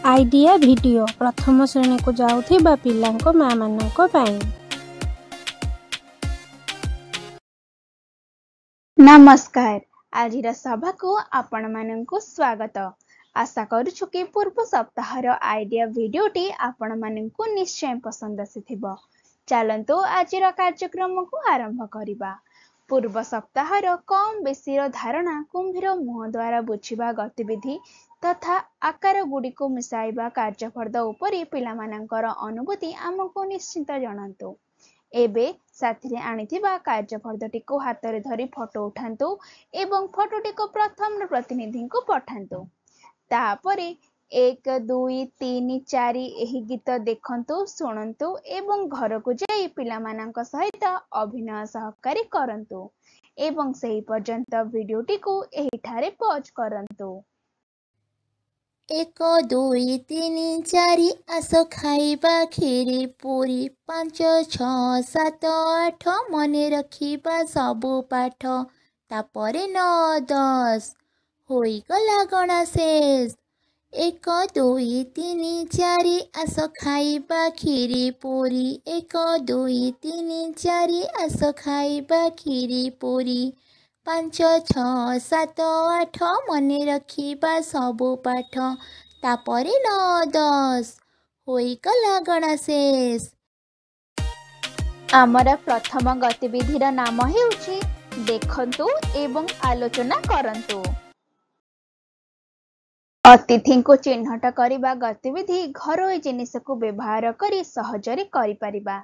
Idea video प्रथम श्रेणी को जाउथिबा पिलांको माँ मानंको पाई। नमस्कार। आज सभा को आपण मानंको स्वागत। आशा करूछु कि पूर्व सप्ताहर आइडिया भिडियोटी आपण मानंको निश्चय पसंद आसीथिबो। चलंतु आजिर कार्यक्रम को आरंभ करिबा। पूर्व सप्ताहर कम बेसीर धारणा कुंभीर मुह द्वारा बुझिबा गतिविधि तथा आकार गुडी को मिसाइबा कार्यफर्द उपरि पिलामानंकर अनुभूति आमको निश्चित जणांतु। एबे साथी आनिथिबा कार्यफर्दटी को हाथ रे धरी फोटो उठांतु एवं फोटोटी को प्रथम प्रतिनिधि को पठांतु। तापरे 1 2 3 4 एही गीत देखंतु सुनंतु एवं घर को जाई पिलामानंक सहित अभिनय सहकारी करंतु एवं सही पर्यंत वीडियोटी को एही ठारे पॉज करंतु। 1 2 3 4 आस खाइबा खीरी पूरी 5 6 7 8 मने रखिबा सबु पाठ तापरे 9 10 होई गला गणा शेष। 1 2 3 4 आस खाइबा खीरी पूरी 1 2 3 4 आस खाइबा खीरी पूरी 5 6 7 8 मने रखिबा सबु पाठ तापरे 9 10 होई गला गणा शेष। आमर प्रथम गतिविधिर नाम हेउछि देखंतु एवं आलोचना करंतु। अतिथि को चिन्हट करिबा गतिविधि घरोई जिनिस को व्यवहार करी सहजरे करि परिबा।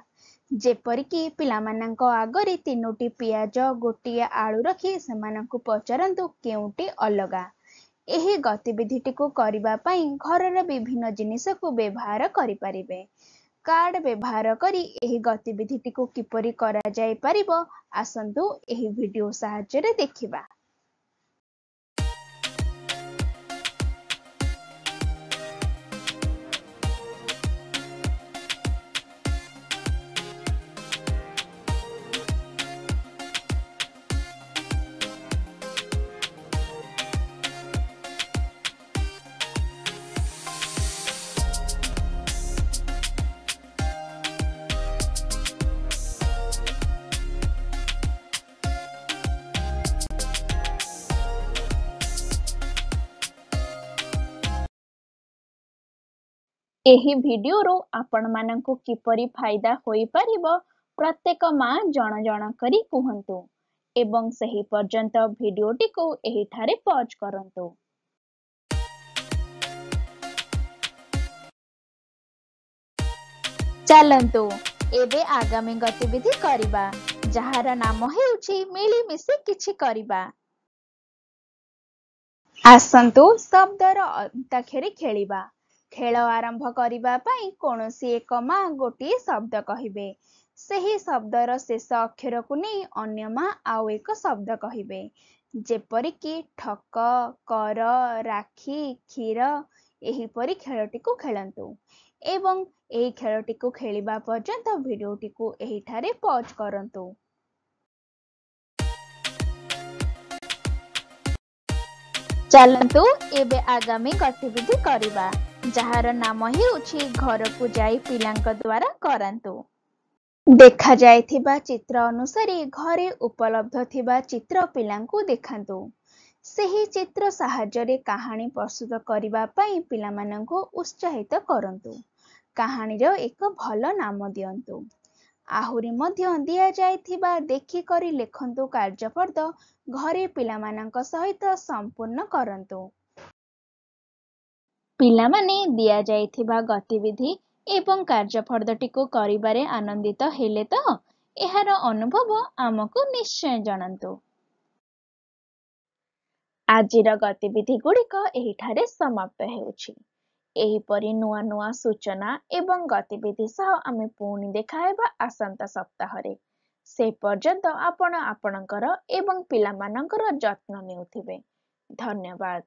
जेपरिकी पिलामानंक आगरे 3टी पियाज गोटिए आलू रखी सेमानंकु पचारंतु केउटी अलगा। एही गतिविधिटी को करिबा पई घरर विभिन्न जिनिस को व्यवहार करि परिबे। कार्ड व्यवहार करी एही गतिविधिटी को किपरि करा जाय परिबो आसंतु एही वीडियो सहायता रे देखिबा। एही वीडियो रो आपण मानंकु किपरि फायदा होई परिबो प्रत्येक मां जण जण करी कुहंतु एवं सही पर्यंत वीडियोटी को एही ठारे पॉज करंतु। चलंतु एबे आगामी गतिविधि करिबा जहार नाम हेउछि मिली मिसी किछि करिबा। आसंतु शब्दर अंताक्षरी खेलिबा। खेल आरंभ करिबा पई कोनोसी एक मां गोटिए शब्द कहिबे। सही शब्दर शेष अक्षर को नहीं अन्य मां आउ एक शब्द कहिबे। जेपरिकी ठक कर राखी क्षीर एहीपरि खेलटी को खेलंतु एवं एही खेलटी को खेलिबा पर्यंत वीडियोटी को एही ठारे पॉज करंतु। चलंतु एबे आगामी गतिविधि करिबा जहार नाम हेउछि घर को जाई पिलांक द्वारा करंतु। देखा जायथिबा चित्र अनुसार घरे उपलब्ध थिबा चित्र पिलांकु देखांतु। सही चित्र सहायरे कहानी प्रस्तुत करिबा पई पिलामानंकु उत्साहित करंतु। कहानीर एक भल नाम दियंतु। आहुरी मध्य दिया जायथिबा देखि करी लेखंतु कार्यफर्द घरे पिलामानंक सहित संपूर्ण करंतु। पिलामाने दिया जायथिबा गतिविधि एवं कार्यफर्दटी को करिबारे आनंदित हेले तो एहार अनुभव आमको निश्चय जणांतु। आजिर गतिविधि गुड़िक एही ठारे समाप्त हेउछि। एहीपरि नुआ नुआ सूचना एवं गतिविधि सह आमे पुणी देखाहेबा आसंता सप्ताहरे। से पर्यंत आपण आपणकर एवं पिलामानंकर जत्न नेउथिबे। धन्यवाद।